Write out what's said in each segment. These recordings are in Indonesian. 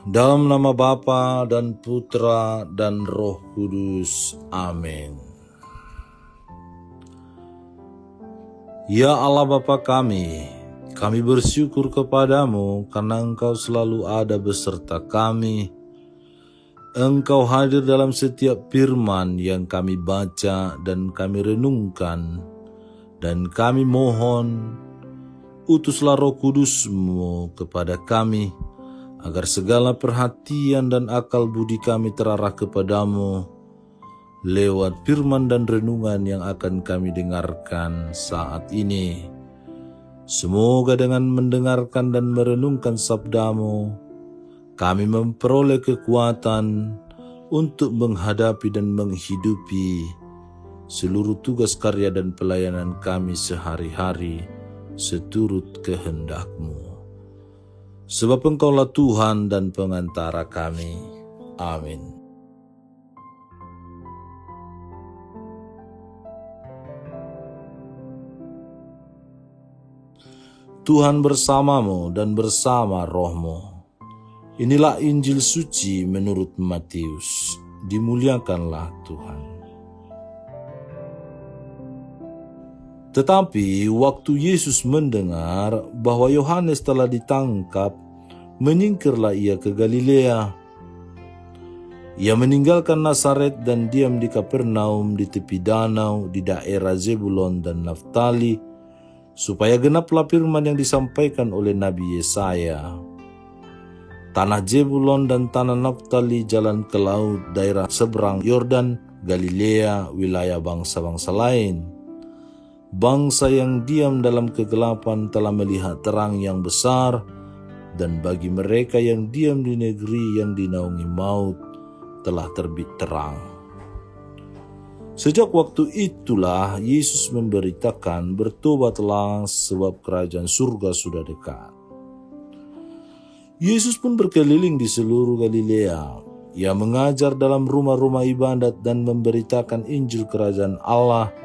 Dalam nama Bapa dan Putra dan Roh Kudus. Amin. Ya Allah Bapa kami bersyukur kepadamu karena Engkau selalu ada beserta kami. Engkau hadir dalam setiap firman yang kami baca dan kami renungkan. Dan kami mohon, utuslah Roh Kudus-Mu kepada kami, agar segala perhatian dan akal budi kami terarah kepadamu, lewat firman dan renungan yang akan kami dengarkan saat ini. Semoga dengan mendengarkan dan merenungkan sabda-Mu, kami memperoleh kekuatan untuk menghadapi dan menghidupi seluruh tugas karya dan pelayanan kami sehari-hari seturut kehendak-Mu. Sebab Engkaulah Tuhan dan pengantara kami. Amin. Tuhan bersamamu dan bersama rohmu. Inilah Injil suci menurut Matius. Dimuliakanlah Tuhan. Tetapi waktu Yesus mendengar bahwa Yohanes telah ditangkap, menyingkirlah ia ke Galilea. Ia meninggalkan Nazaret dan diam di Kapernaum di tepi danau di daerah Zebulon dan Naftali, supaya genaplah firman yang disampaikan oleh Nabi Yesaya. Tanah Zebulon dan tanah Naftali jalan ke laut, daerah seberang Yordan, Galilea, wilayah bangsa-bangsa lain. Bangsa yang diam dalam kegelapan telah melihat terang yang besar, dan bagi mereka yang diam di negeri yang dinaungi maut telah terbit terang. Sejak waktu itulah Yesus memberitakan, bertobatlah sebab kerajaan surga sudah dekat. Yesus pun berkeliling di seluruh Galilea. Ia mengajar dalam rumah-rumah ibadat dan memberitakan Injil kerajaan Allah,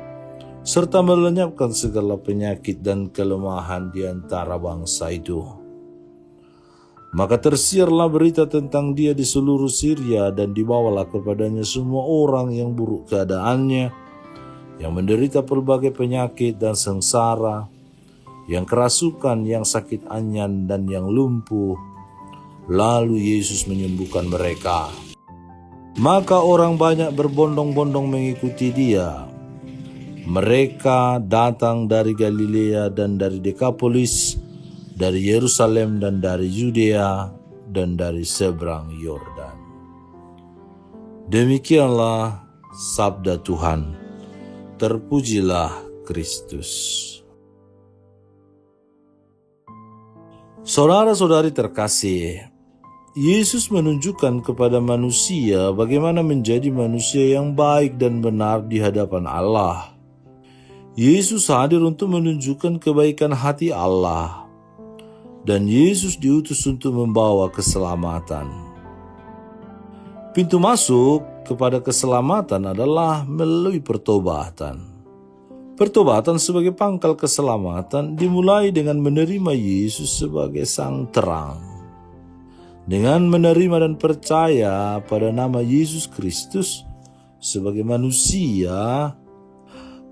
serta melenyapkan segala penyakit dan kelemahan di antara bangsa itu. Maka tersiarlah berita tentang dia di seluruh Syria dan dibawalah kepadanya semua orang yang buruk keadaannya, yang menderita berbagai penyakit dan sengsara, yang kerasukan, yang sakit anyan, dan yang lumpuh. Lalu Yesus menyembuhkan mereka. Maka orang banyak berbondong-bondong mengikuti dia. Mereka datang dari Galilea dan dari Dekapolis, dari Yerusalem dan dari Yudea dan dari seberang Yordan. Demikianlah sabda Tuhan. Terpujilah Kristus. Saudara-saudari terkasih, Yesus menunjukkan kepada manusia bagaimana menjadi manusia yang baik dan benar di hadapan Allah. Yesus hadir untuk menunjukkan kebaikan hati Allah, dan Yesus diutus untuk membawa keselamatan. Pintu masuk kepada keselamatan adalah melalui pertobatan. Pertobatan sebagai pangkal keselamatan dimulai dengan menerima Yesus sebagai Sang Terang. Dengan menerima dan percaya pada nama Yesus Kristus sebagai manusia,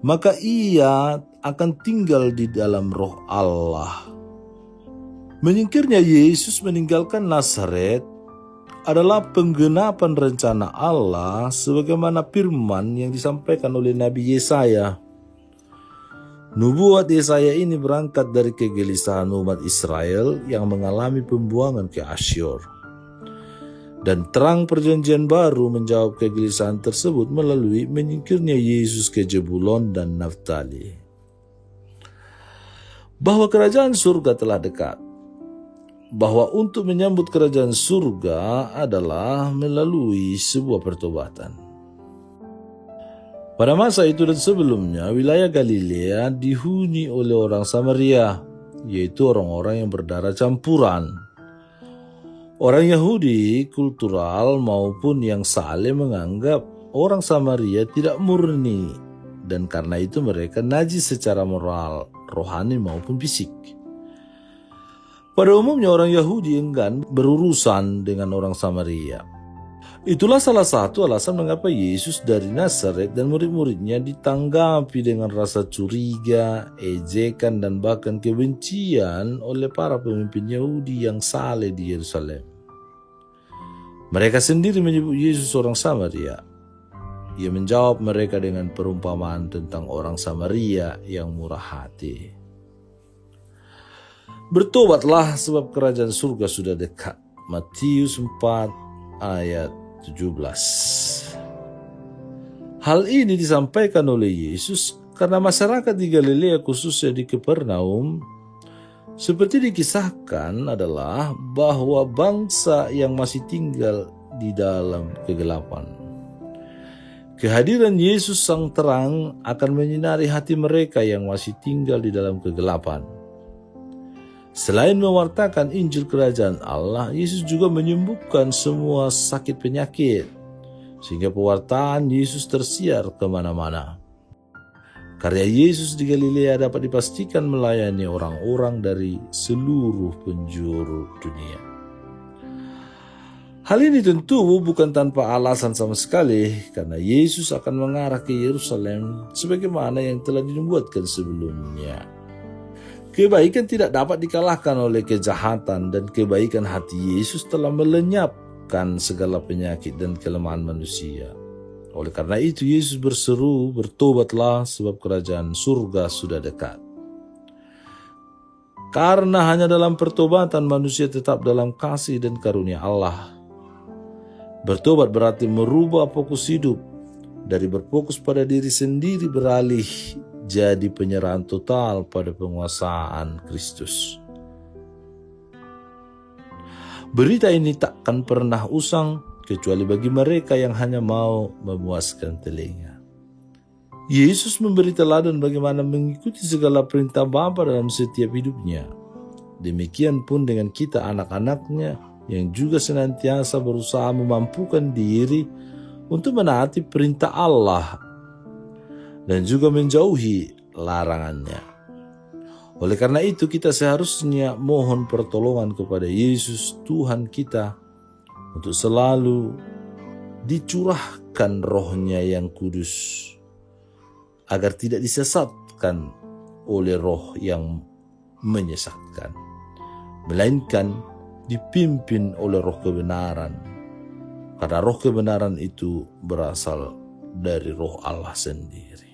maka ia akan tinggal di dalam roh Allah. Menyingkirnya Yesus meninggalkan Nazaret adalah penggenapan rencana Allah sebagaimana firman yang disampaikan oleh Nabi Yesaya. Nubuat Yesaya ini berangkat dari kegelisahan umat Israel yang mengalami pembuangan ke Asyur. Dan terang perjanjian baru menjawab kegelisahan tersebut melalui menyingkirnya Yesus ke Zebulon dan Naftali. Bahwa kerajaan surga telah dekat. Bahwa untuk menyambut kerajaan surga adalah melalui sebuah pertobatan. Pada masa itu dan sebelumnya, wilayah Galilea dihuni oleh orang Samaria, yaitu orang-orang yang berdarah campuran. Orang Yahudi kultural maupun yang saleh menganggap orang Samaria tidak murni, dan karena itu mereka najis secara moral, rohani maupun fisik. Pada umumnya orang Yahudi enggan berurusan dengan orang Samaria. Itulah salah satu alasan mengapa Yesus dari Nazaret dan murid-muridnya ditanggapi dengan rasa curiga, ejekan, dan bahkan kebencian oleh para pemimpin Yahudi yang saleh di Yerusalem. Mereka sendiri menyebut Yesus orang Samaria. Ia menjawab mereka dengan perumpamaan tentang orang Samaria yang murah hati. Bertobatlah sebab kerajaan surga sudah dekat. Matius 4 ayat 17. Hal ini disampaikan oleh Yesus karena masyarakat di Galilea khususnya di Kapernaum seperti dikisahkan adalah bahwa bangsa yang masih tinggal di dalam kegelapan. Kehadiran Yesus sang terang akan menyinari hati mereka yang masih tinggal di dalam kegelapan. Selain mewartakan Injil Kerajaan Allah, Yesus juga menyembuhkan semua sakit penyakit, sehingga pewartaan Yesus tersiar kemana-mana. Karya Yesus di Galilea dapat dipastikan melayani orang-orang dari seluruh penjuru dunia. Hal ini tentu bukan tanpa alasan sama sekali, karena Yesus akan mengarah ke Yerusalem sebagaimana yang telah dinubuatkan sebelumnya. Kebaikan tidak dapat dikalahkan oleh kejahatan, dan kebaikan hati Yesus telah melenyapkan segala penyakit dan kelemahan manusia. Oleh karena itu Yesus berseru, bertobatlah sebab kerajaan surga sudah dekat. Karena hanya dalam pertobatan manusia tetap dalam kasih dan karunia Allah. Bertobat berarti merubah fokus hidup dari berfokus pada diri sendiri beralih jadi penyerahan total pada penguasaan Kristus. Berita ini takkan pernah usang kecuali bagi mereka yang hanya mau memuaskan telinga. Yesus memberi teladan bagaimana mengikuti segala perintah Bapa dalam setiap hidupnya. Demikian pun dengan kita anak-anaknya yang juga senantiasa berusaha memampukan diri untuk menaati perintah Allah dan juga menjauhi larangannya. Oleh karena itu kita seharusnya mohon pertolongan kepada Yesus Tuhan kita untuk selalu dicurahkan roh-Nya yang kudus agar tidak disesatkan oleh roh yang menyesatkan, melainkan dipimpin oleh roh kebenaran, karena roh kebenaran itu berasal dari roh Allah sendiri.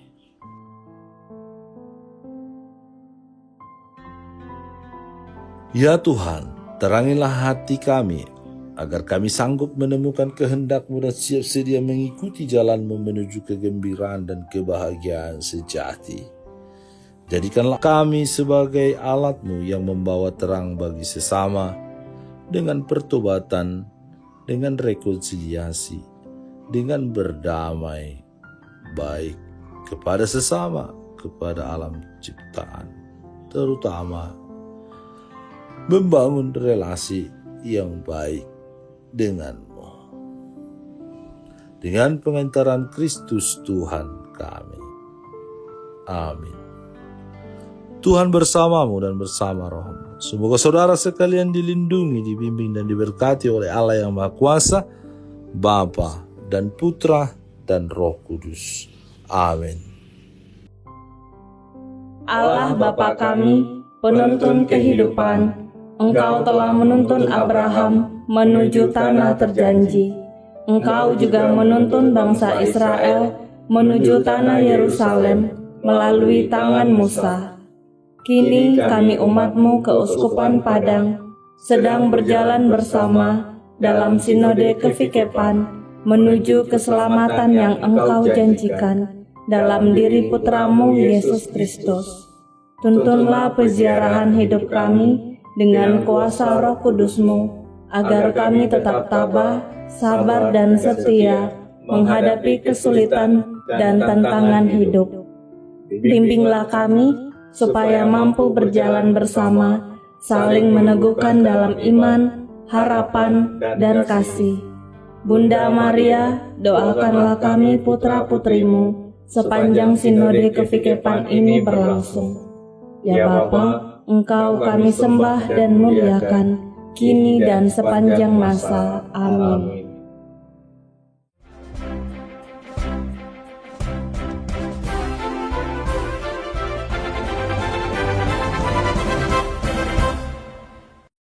Ya Tuhan, terangilah hati kami, agar kami sanggup menemukan kehendak-Mu dan siap sedia mengikuti jalan-Mu menuju kegembiraan dan kebahagiaan sejati. Jadikanlah kami sebagai alat-Mu yang membawa terang bagi sesama, dengan pertobatan, dengan rekonsiliasi, dengan berdamai, baik kepada sesama, kepada alam ciptaan, terutama membangun relasi yang baik denganmu. Dengan pengantaran Kristus Tuhan kami. Amin. Tuhan bersamamu dan bersama rohmu. Semoga saudara sekalian dilindungi, dibimbing, dan diberkati oleh Allah yang Maha Kuasa, Bapa dan Putra dan Roh Kudus. Amin. Allah Bapa kami, penuntun kehidupan, Engkau telah menuntun Abraham menuju tanah terjanji. Engkau juga menuntun bangsa Israel menuju tanah Yerusalem melalui tangan Musa. Kini kami umat-Mu keuskupan Padang sedang berjalan bersama dalam sinode kefikepan menuju keselamatan yang Engkau janjikan dalam diri Putra-Mu Yesus Kristus. Tuntunlah peziarahan hidup kami dengan kuasa Roh Kudus-Mu, agar kami tetap tabah, sabar, dan setia menghadapi kesulitan dan tantangan hidup. Bimbinglah kami supaya mampu berjalan bersama, saling meneguhkan dalam iman, harapan, dan kasih. Bunda Maria, doakanlah kami putra-putrimu sepanjang sinode kefikepan ini berlangsung. Ya Bapa, Engkau kami sembah dan muliakan, kini dan sepanjang masa. Amin.